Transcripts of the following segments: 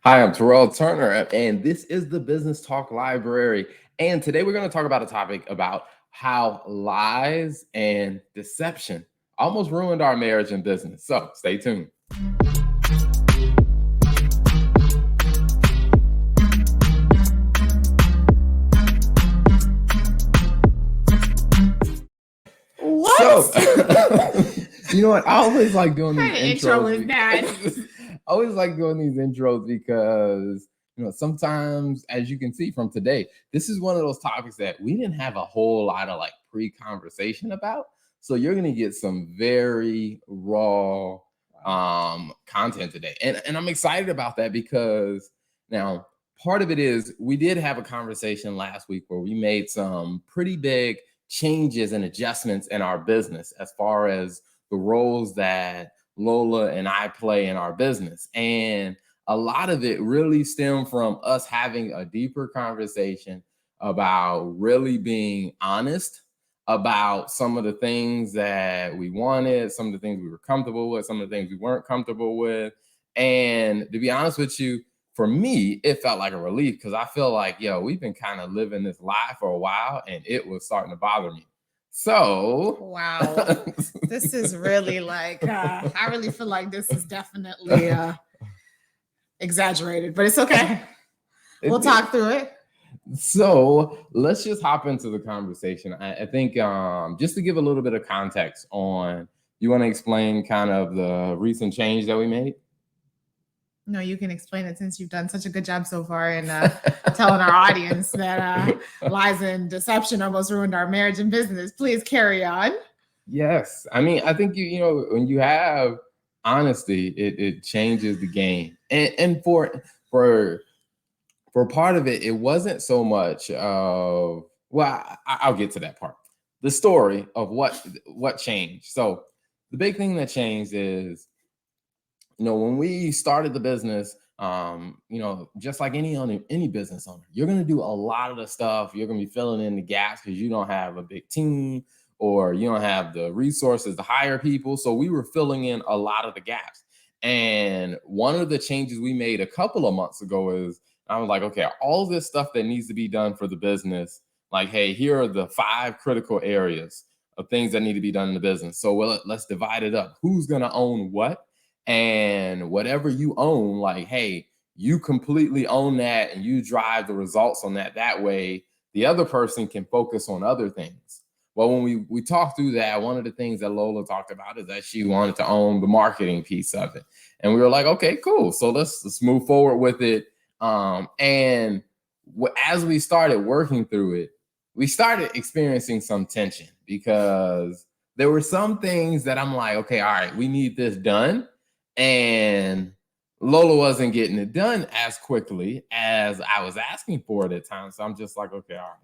Hi, I'm Terrell Turner, and this is the Business Talk Library. And today we're going to talk about a topic about how lies and deception almost ruined our marriage and business. So stay tuned. So, What? you know what? I always like doing What these kind of intro intros. is that? I always like doing these intros because sometimes, as you can see from today, this is one of those topics that we didn't have a whole lot of like pre-conversation about. So you're gonna get some very raw content today, and I'm excited about that because now part of it is we did have a conversation last week where we made some pretty big changes and adjustments in our business as far as the roles that Lola and I play in our business. And a lot of it really stemmed from us having a deeper conversation about really being honest about some of the things that we wanted, some of the things we were comfortable with, some of the things we weren't comfortable with. And to be honest with you, for me, it felt like a relief because I feel like, we've been kind of living this lie for a while and it was starting to bother me. So, Wow. This is really like, I really feel like this is definitely exaggerated, but it's okay. We'll talk through it. So let's just hop into the conversation. I think just to give a little bit of context on, you want to explain kind of the recent change that we made? No, you can explain it since you've done such a good job so far in telling our audience that lies and deception almost ruined our marriage and business. Please carry on. Yes. I mean, I think when you have honesty, it changes the game. And for part of it, it wasn't so much of, well, I'll get to that part. The story of what changed. So the big thing that changed is, when we started the business, just like any business owner, you're going to do a lot of the stuff. You're going to be filling in the gaps because you don't have a big team or you don't have the resources to hire people. So we were filling in a lot of the gaps. And one of the changes we made a couple of months ago is, I was like, okay, all this stuff that needs to be done for the business, like, hey, here are the 5 critical areas of things that need to be done in the business. So let's divide it up. Who's going to own what? And whatever you own, like, hey, you completely own that and you drive the results on that. That way, the other person can focus on other things. Well, when we talked through that, one of the things that Lola talked about is that she wanted to own the marketing piece of it. And we were like, okay, cool. So let's move forward with it. And as we started working through it, we started experiencing some tension because there were some things that I'm like, okay, all right, we need this done. And Lola wasn't getting it done as quickly as I was asking for it at times. So I'm just like, okay, all right,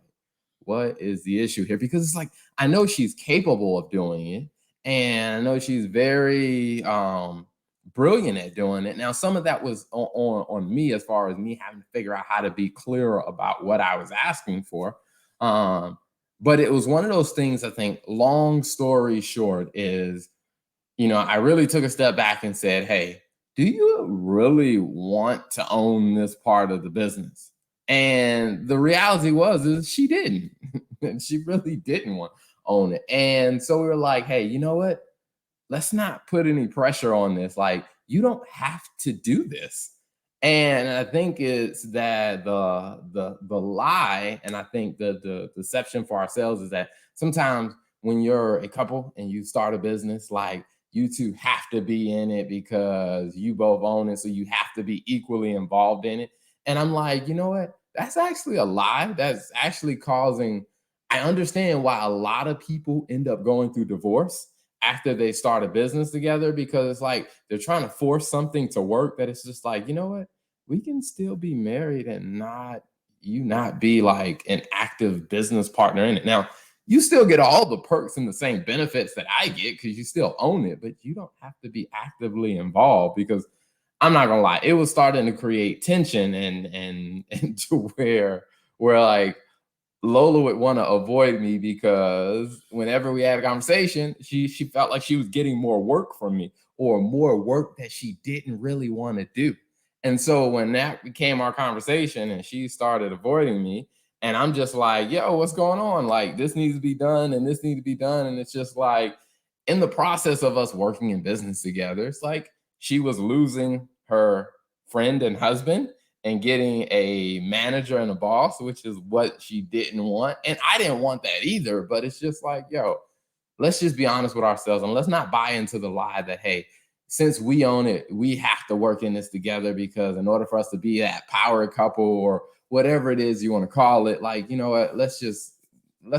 what is the issue here? Because it's like, I know she's capable of doing it, and I know she's very brilliant at doing it. Now, some of that was on me as far as me having to figure out how to be clearer about what I was asking for. Um, but it was one of those things, I think, long story short, is I really took a step back and said, hey, do you really want to own this part of the business? And the reality is she didn't. She really didn't want to own it. And so we were like, hey, you know what? Let's not put any pressure on this. Like, you don't have to do this. And I think it's that the lie, and I think the deception for ourselves is that sometimes when you're a couple and you start a business, like, you two have to be in it because you both own it, so you have to be equally involved in it. And I'm like, you know what? That's actually a lie. That's actually causing. I understand why a lot of people end up going through divorce after they start a business together, because it's like they're trying to force something to work that it's just like, you know what? We can still be married and not be like an active business partner in it. Now, you still get all the perks and the same benefits that I get because you still own it, but you don't have to be actively involved, because I'm not gonna lie, it was starting to create tension and to where like Lola would want to avoid me because whenever we had a conversation, she felt like she was getting more work from me or more work that she didn't really want to do. And so when that became our conversation and she started avoiding me, and I'm just like, yo, what's going on? Like, this needs to be done and this needs to be done. And it's just like, in the process of us working in business together, it's like she was losing her friend and husband and getting a manager and a boss, which is what she didn't want. And I didn't want that either. But it's just like, yo, let's just be honest with ourselves and let's not buy into the lie that, hey, since we own it, we have to work in this together, because in order for us to be that power couple or whatever it is you want to call it, like, you know what, let's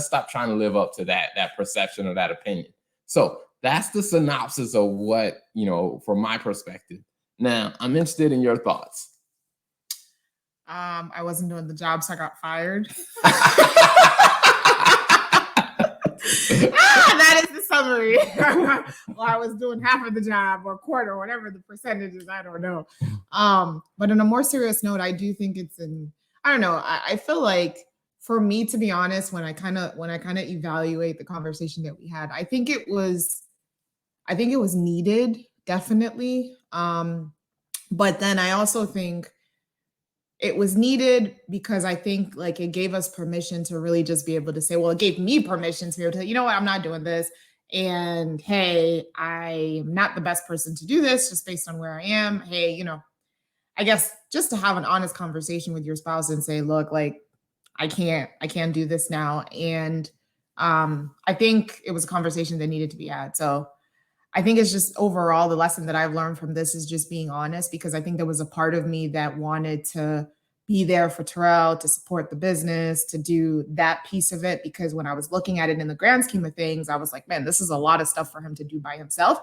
stop trying to live up to that perception or that opinion. So that's the synopsis of what, from my perspective. Now, I'm interested in your thoughts. I wasn't doing the job, so I got fired. That is the summary. Well, I was doing half of the job or quarter, or whatever the percentage is, I don't know. But on a more serious note, I do think I don't know. I feel like, for me, to be honest, when I kind of evaluate the conversation that we had, I think it was needed, definitely. But then I also think it was needed because I think, like, it gave us permission to really just be able to say, well, it gave me permission to be able to, you know what, I'm not doing this. And hey, I'm not the best person to do this just based on where I am. Hey, I guess just to have an honest conversation with your spouse and say, look, like, I can't do this now. And I think it was a conversation that needed to be had. So I think it's just overall the lesson that I've learned from this is just being honest, because I think there was a part of me that wanted to be there for Terrell, to support the business, to do that piece of it. Because when I was looking at it in the grand scheme of things, I was like, man, this is a lot of stuff for him to do by himself.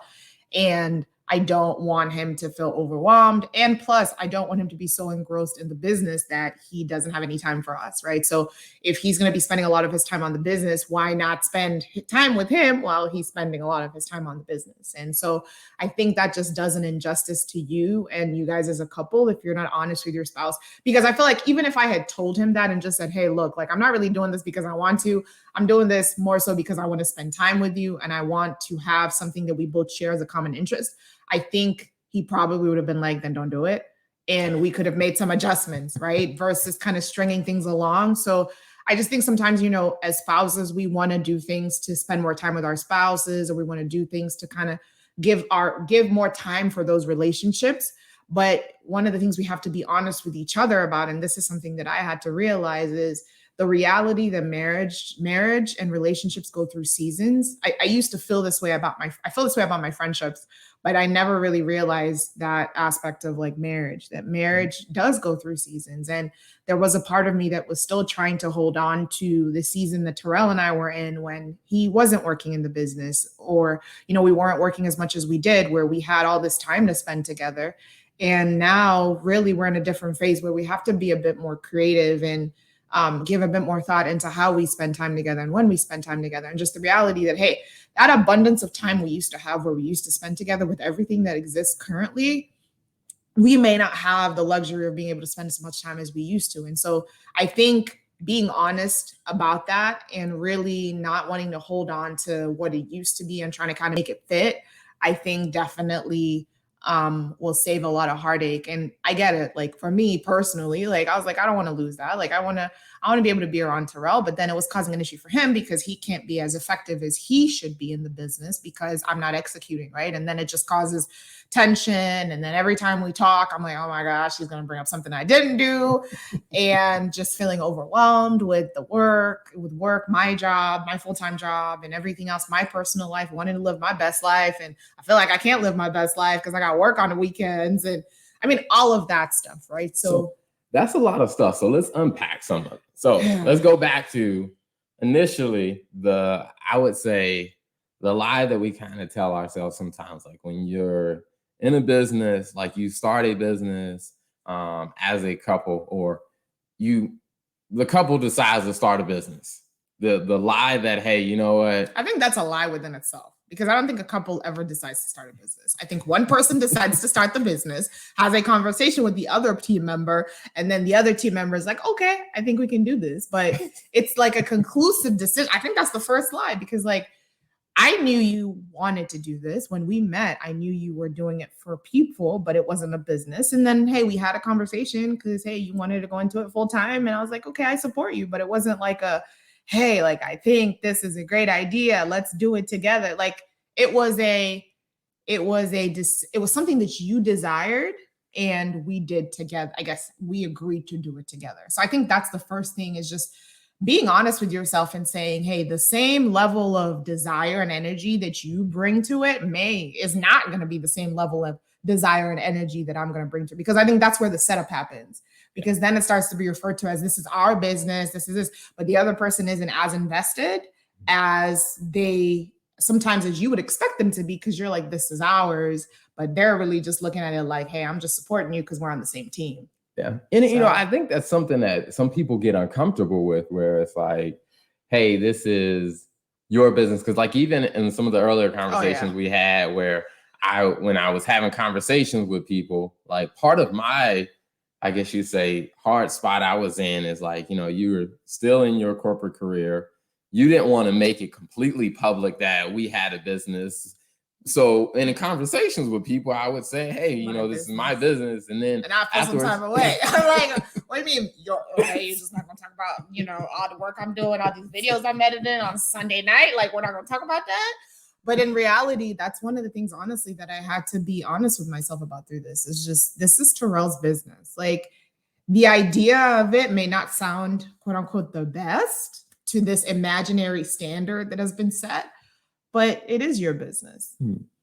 And I don't want him to feel overwhelmed. And plus, I don't want him to be so engrossed in the business that he doesn't have any time for us, right? So if he's going to be spending a lot of his time on the business, why not spend time with him while he's spending a lot of his time on the business? And so I think that just does an injustice to you and you guys as a couple if you're not honest with your spouse. Because I feel like even if I had told him that and just said, hey, look, like, I'm not really doing this because I want to. I'm doing this more so because I want to spend time with you and I want to have something that we both share as a common interest. I think he probably would have been like, then don't do it. And we could have made some adjustments, right? Versus kind of stringing things along. So I just think sometimes, as spouses, we want to do things to spend more time with our spouses, or we want to do things to kind of give more time for those relationships. But one of the things we have to be honest with each other about, and this is something that I had to realize, is the reality that marriage and relationships go through seasons. I used to feel this way about I feel this way about my friendships, but I never really realized that aspect of, like, that marriage does go through seasons. And there was a part of me that was still trying to hold on to the season that Terrell and I were in when he wasn't working in the business, or, we weren't working as much as we did, where we had all this time to spend together. And now really we're in a different phase where we have to be a bit more creative and give a bit more thought into how we spend time together and when we spend time together. And just the reality that, hey, that abundance of time we used to have, where we used to spend together, with everything that exists currently, we may not have the luxury of being able to spend as much time as we used to. And so I think being honest about that and really not wanting to hold on to what it used to be and trying to kind of make it fit, I think definitely will save a lot of heartache. And I get it. Like, for me personally, like, I was like, I don't want to lose that. Like, I want to be able to be around Terrell, but then it was causing an issue for him because he can't be as effective as he should be in the business because I'm not executing, right? And then it just causes tension. And then every time we talk, I'm like, oh my gosh, she's going to bring up something I didn't do. And just feeling overwhelmed with work, my job, my full-time job, and everything else, my personal life, wanting to live my best life. And I feel like I can't live my best life because I got work on the weekends. And I mean, all of that stuff, right? So that's a lot of stuff. So let's unpack some of it. So let's go back to initially I would say the lie that we kind of tell ourselves sometimes, like when you're in a business, like you start a business as a couple, or the couple decides to start a business. The lie that, hey, you know what? I think that's a lie within itself, because I don't think a couple ever decides to start a business. I think one person decides to start the business, has a conversation with the other team member, and then the other team member is like, okay, I think we can do this. But it's like a conclusive decision. I think that's the first lie, because, like, I knew you wanted to do this. When we met, I knew you were doing it for people, but it wasn't a business. And then, hey, we had a conversation because, hey, you wanted to go into it full time. And I was like, okay, I support you. But it wasn't like a, hey, like, I think this is a great idea. Let's do it together. Like, it was something that you desired and we did together. I guess we agreed to do it together. So I think that's the first thing, is just being honest with yourself and saying, hey, the same level of desire and energy that you bring to it is not going to be the same level of desire and energy that I'm going to bring to it. Because I think that's where the setup happens. Because then it starts to be referred to as, this is our business, this is this, but the other person isn't as invested as they sometimes as you would expect them to be, because you're like, this is ours, but they're really just looking at it like, hey, I'm just supporting you because we're on the same team. Yeah. And, you know, I think that's something that some people get uncomfortable with, where it's like, hey, this is your business. Because like even in some of the earlier conversations we had, where when I was having conversations with people, like part of my, I guess you say, hard spot I was in is like, you know, you were still in your corporate career. You didn't want to make it completely public that we had a business. So in the conversations with people, I would say, hey, you know, this is my business. And then I feel some time away. I'm like, what do you mean? You're just not going to talk about, you know, all the work I'm doing, all these videos I'm editing on Sunday night. Like, we're not going to talk about that. But in reality, that's one of the things, honestly, that I had to be honest with myself about through this. Is just, this is Terrell's business. Like, the idea of it may not sound, quote unquote, the best to this imaginary standard that has been set, but it is your business.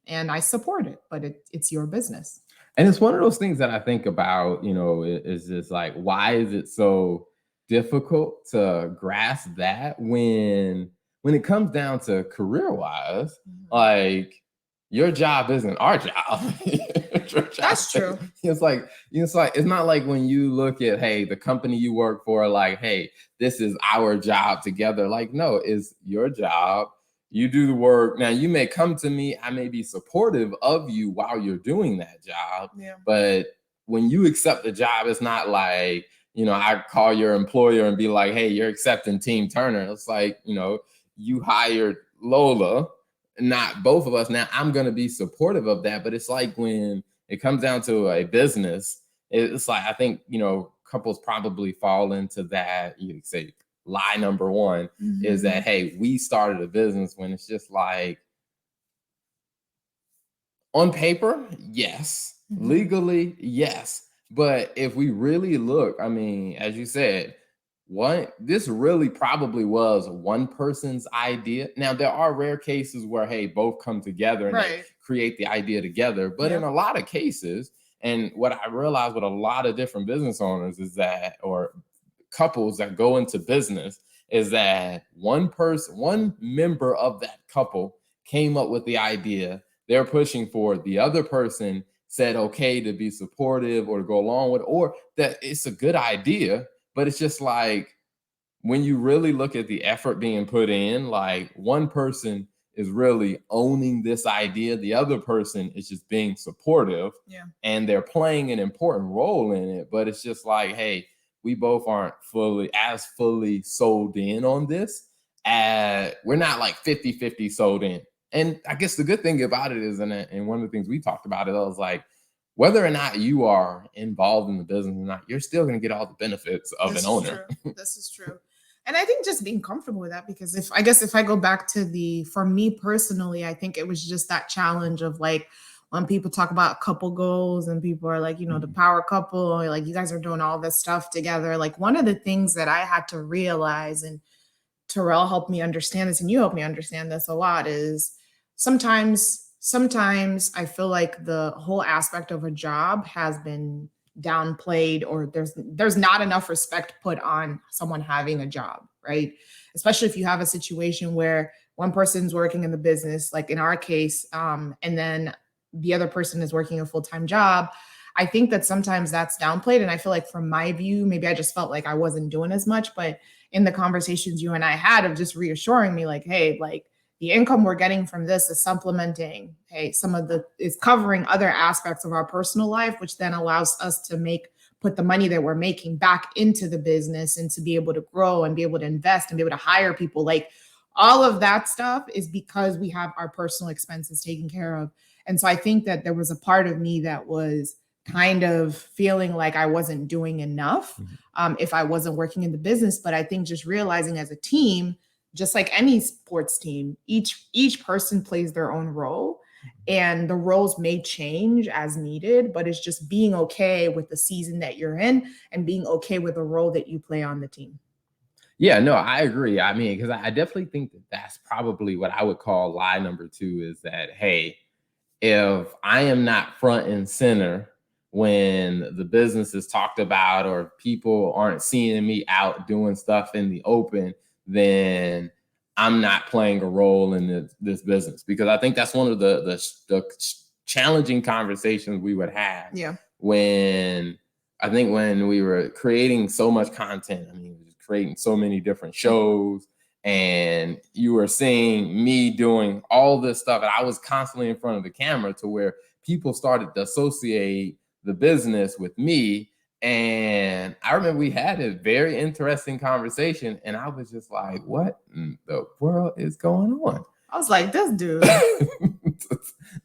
And I support it, but it's your business. And it's one of those things that I think about, you know, is just like, why is it so difficult to grasp that when it comes down to career-wise, like your job isn't our job. That's true. It's not like when you look at, hey, the company you work for, like, hey, this is our job together. Like, no, it's your job. You do the work. Now, you may come to me, I may be supportive of you while you're doing that job. Yeah. But when you accept the job, it's not like, you know, I call your employer and be like, hey, you're accepting Team Turner. It's like, you know, you hired Lola, not both of us. Now, I'm going to be supportive of that. But it's like when it comes down to a business, it's like, I think, you know, couples probably fall into that, you could say, lie number one is that, hey, we started a business, when it's just like, on paper, yes. Legally, yes. But if we really look, I mean, as you said, this really probably was one person's idea. Now, there are rare cases where, hey, both come together and they create the idea together. But in a lot of cases, and what I realized with a lot of different business owners is that, or couples that go into business, is that one member of that couple came up with the idea they're pushing for. The other person said okay to be supportive or to go along with, or that it's a good idea. But it's just like, when you really look at the effort being put in, like one person is really owning this idea, the other person is just being supportive, and they're playing an important role in it. But it's just like, hey, we both aren't fully sold in on this. We're not like 50-50 sold in. And I guess the good thing about it is, and one of the things we talked about, it was like, whether or not you are involved in the business or not, you're still going to get all the benefits of an owner. This is true. And I think just being comfortable with that, because if I go back to for me personally, I think it was just that challenge of like, when people talk about couple goals and people are like, you know, the power couple, or like, you guys are doing all this stuff together. Like, one of the things that I had to realize, and Terrell helped me understand this, and you helped me understand this a lot, is sometimes I feel like the whole aspect of a job has been downplayed, or there's not enough respect put on someone having a job, right? Especially if you have a situation where one person's working in the business, like in our case, and then the other person is working a full-time job. I think that sometimes that's downplayed. And I feel like, from my view, maybe I just felt like I wasn't doing as much, but in the conversations you and I had of just reassuring me, like, hey, like, the income we're getting from this is supplementing, hey, is covering other aspects of our personal life, which then allows us to put the money that we're making back into the business, and to be able to grow and be able to invest and be able to hire people. Like, All of that stuff is because we have our personal expenses taken care of. And so I think that there was a part of me that was kind of feeling like I wasn't doing enough if I wasn't working in the business. But I think just realizing as a team, just like any sports team, each person plays their own role, and the roles may change as needed, but it's just being okay with the season that you're in and being okay with the role that you play on the team. Yeah, no, I agree. I mean, because I definitely think that that's probably what I would call lie number two is that, hey, if I am not front and center when the business is talked about or people aren't seeing me out doing stuff in the open, then I'm not playing a role in this business. Because I think that's one of the challenging conversations we would have. Yeah. When we were creating so much content, I mean, creating so many different shows, and you were seeing me doing all this stuff, and I was constantly in front of the camera to where people started to associate the business with me. And I remember we had a very interesting conversation, and I was just like, what in the world is going on? I was like, this dude.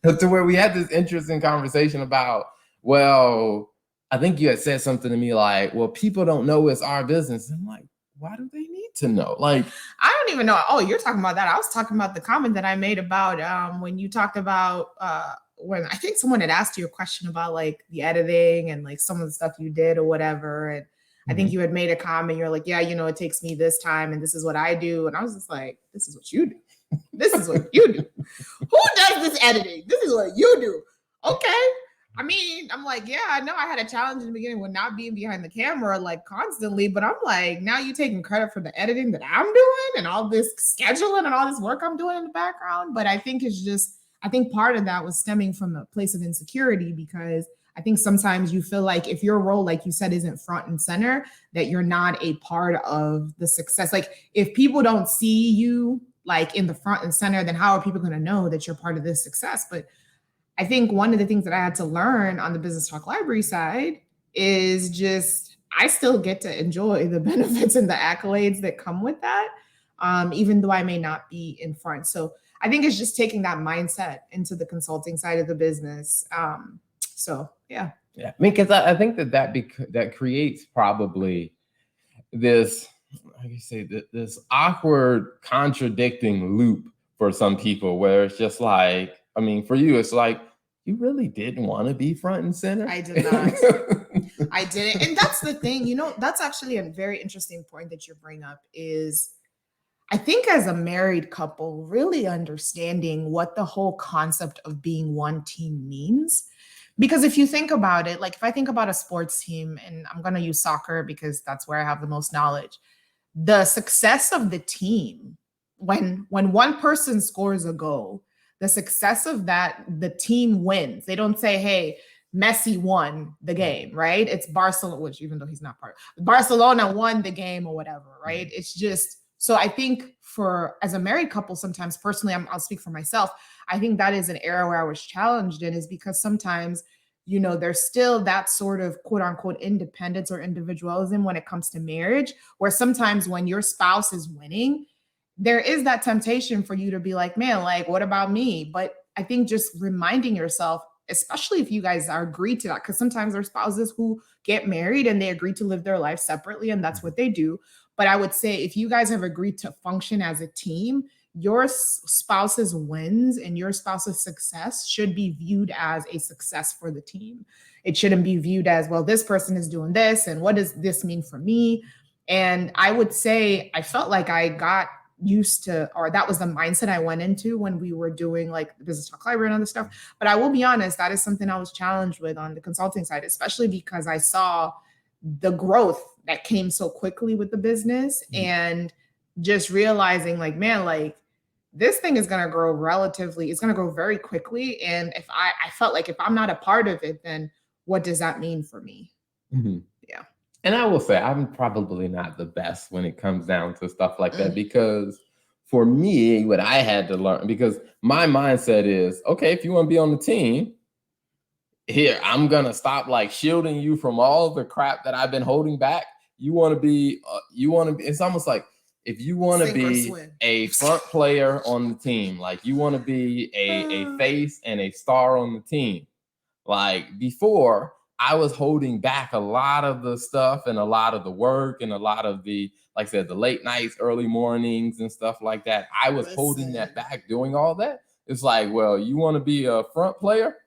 To where we had this interesting conversation about, well, I think you had said something to me like, well, people don't know it's our business. And I'm like, why do they need to know? Like, I don't even know. Oh, you're talking about that. I was talking about the comment that I made about when you talked about when I think someone had asked you a question about like the editing and like some of the stuff you did or whatever. And I think you had made a comment. You're like, yeah, you know, it takes me this time and this is what I do. And I was just like, this is what you do. This is what you do. Who does this editing? This is what you do. Okay. I mean, I'm like, yeah, I know I had a challenge in the beginning with not being behind the camera like constantly, but I'm like, now you taking credit for the editing that I'm doing and all this scheduling and all this work I'm doing in the background. But I think it's just, I think part of that was stemming from a place of insecurity, because I think sometimes you feel like if your role, like you said, isn't front and center, that you're not a part of the success. Like if people don't see you like in the front and center, then how are people going to know that you're part of this success? But I think one of the things that I had to learn on the Business Talk Library side is just I still get to enjoy the benefits and the accolades that come with that, even though I may not be in front. So I think it's just taking that mindset into the consulting side of the business. So yeah. Yeah, I mean, because I think that creates probably this, how do you say, this awkward contradicting loop for some people, where it's just like, I mean, for you, it's like, you really didn't want to be front and center. I did not. I didn't. And that's the thing, you know, that's actually a very interesting point that you bring up is I think as a married couple, really understanding what the whole concept of being one team means. Because if you think about it, like if I think about a sports team, and I'm going to use soccer because that's where I have the most knowledge, the success of the team, when one person scores a goal, the success of that, the team wins. They don't say, hey, Messi won the game, right? It's Barcelona, which even though he's not part of Barcelona won the game or whatever, right? It's just, so I think for as a married couple, sometimes personally, I'll speak for myself. I think that is an area where I was challenged in, is because sometimes, you know, there's still that sort of quote unquote independence or individualism when it comes to marriage, where sometimes when your spouse is winning, there is that temptation for you to be like, man, like, what about me? But I think just reminding yourself, especially if you guys are agreed to that, because sometimes there are spouses who get married and they agree to live their life separately, and that's what they do. But I would say if you guys have agreed to function as a team, your spouse's wins and your spouse's success should be viewed as a success for the team. It shouldn't be viewed as, well, this person is doing this, and what does this mean for me? And I would say I felt like I got used to, or that was the mindset I went into when we were doing like the Business Talk Library and other stuff. But I will be honest, that is something I was challenged with on the consulting side, especially because I saw the growth that came so quickly with the business, and just realizing like, man, like this thing is going to grow it's going to grow very quickly. And if I felt like if I'm not a part of it, then what does that mean for me? Yeah. And I will say, I'm probably not the best when it comes down to stuff like that, because for me, what I had to learn, because my mindset is, okay, if you want to be on the team, here, I'm going to stop like shielding you from all the crap that I've been holding back. You want to be, it's almost like if you want to Sink or be swim. a front player on the team, like you want to be a face and a star on the team, like before, I was holding back a lot of the stuff and a lot of the work and a lot of the, like I said, the late nights, early mornings and stuff like that. I was holding that back, doing all that. It's like, well, you want to be a front player?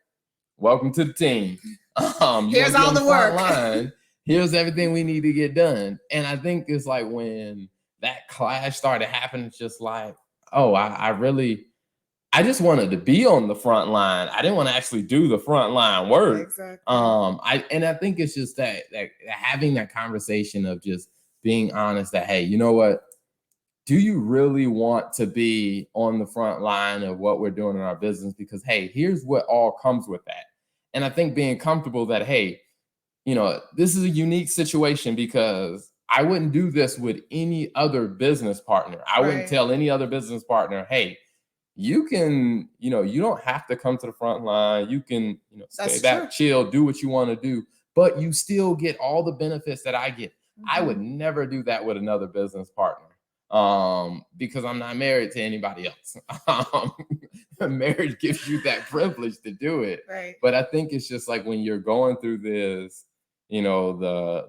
Welcome to the team. Here's all the work. Line, here's everything we need to get done. And I think it's like when that clash started happening, it's just like, oh, I just wanted to be on the front line. I didn't want to actually do the front line work. Exactly. I think it's just that having that conversation of just being honest that, hey, you know what? Do you really want to be on the front line of what we're doing in our business? Because, hey, here's what all comes with that. And I think being comfortable that, hey, you know, this is a unique situation because I wouldn't do this with any other business partner. I wouldn't tell any other business partner, hey, you can, you know, you don't have to come to the front line. You can, you know, stay back, chill, do what you want to do, but you still get all the benefits that I get. I would never do that with another business partner because I'm not married to anybody else. Marriage gives you that privilege to do it. Right. But I think it's just like when you're going through this, you know,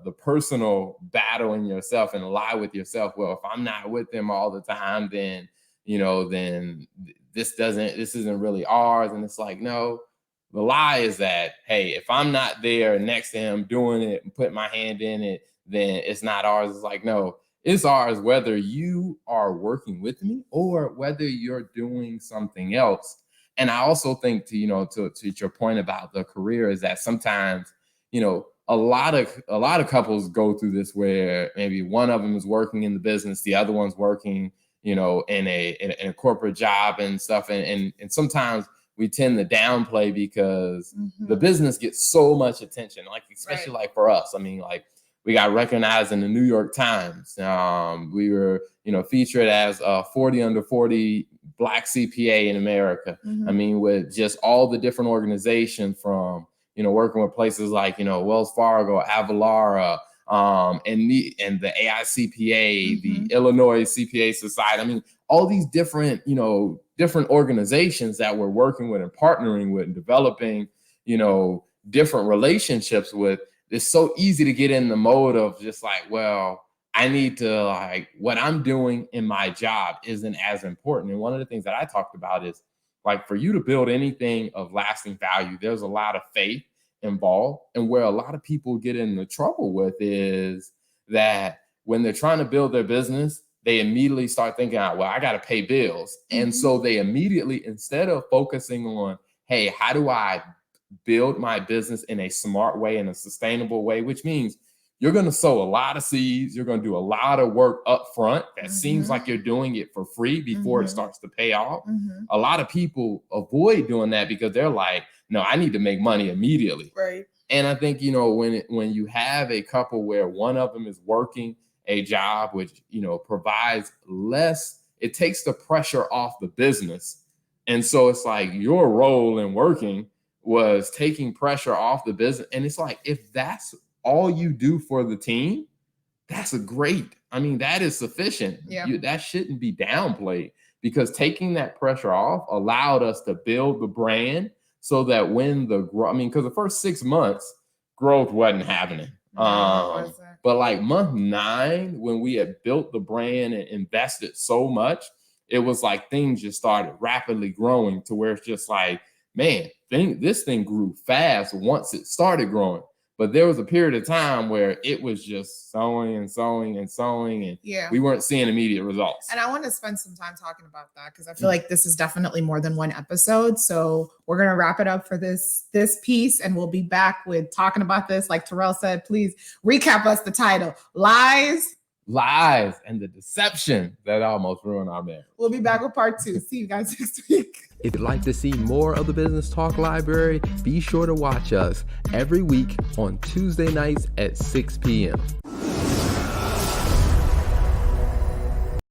the personal battle in yourself and lie with yourself. Well, if I'm not with them all the time, then, you know, then this isn't really ours. And it's like, no, the lie is that, hey, if I'm not there next to him doing it and putting my hand in it, then it's not ours. It's like, no, it's ours, whether you are working with me or whether you're doing something else. And I also think to your point about the career is that sometimes, you know, a lot of couples go through this where maybe one of them is working in the business, the other one's working, you know, in a corporate job and stuff. And sometimes we tend to downplay because the business gets so much attention, like, especially like for us. I mean, like we got recognized in the New York Times. We were, you know, featured as 40 under 40 Black CPA in America. I mean, with just all the different organizations from, you know, working with places like, you know, Wells Fargo, Avalara, and the AICPA, the Illinois CPA Society. I mean, all these different, you know, different organizations that we're working with and partnering with and developing, you know, different relationships with. It's so easy to get in the mode of just like, well, I need to, like, what I'm doing in my job isn't as important. And one of the things that I talked about is, like, for you to build anything of lasting value, there's a lot of faith involved. And where a lot of people get into trouble with is that when they're trying to build their business, they immediately start thinking, well, I got to pay bills. And so they immediately, instead of focusing on, hey, how do I build my business in a smart way, in a sustainable way, which means you're going to sow a lot of seeds. You're going to do a lot of work up front. That seems like you're doing it for free before it starts to pay off. A lot of people avoid doing that because they're like, no, I need to make money immediately. Right. And I think, you know, when you have a couple where one of them is working a job which, you know, provides less, it takes the pressure off the business. And so it's like your role in working was taking pressure off the business. And it's like, if that's all you do for the team, that's I mean, that is sufficient. Yeah. That shouldn't be downplayed, because taking that pressure off allowed us to build the brand so that when because the first 6 months, growth wasn't happening. But like month 9, when we had built the brand and invested so much, it was like things just started rapidly growing to where it's just like, man, this thing grew fast once it started growing. But there was a period of time where it was just sowing and sowing and sowing, and we weren't seeing immediate results. And I want to spend some time talking about that because I feel like this is definitely more than one episode. So we're going to wrap it up for this piece, and we'll be back with talking about this. Like Terrell said, please recap us the title, Lies, and the Deception That Almost Ruined Our Marriage. We'll be back with part 2. See you guys next week. If you'd like to see more of the Business Talk Library, be sure to watch us every week on Tuesday nights at 6 p.m.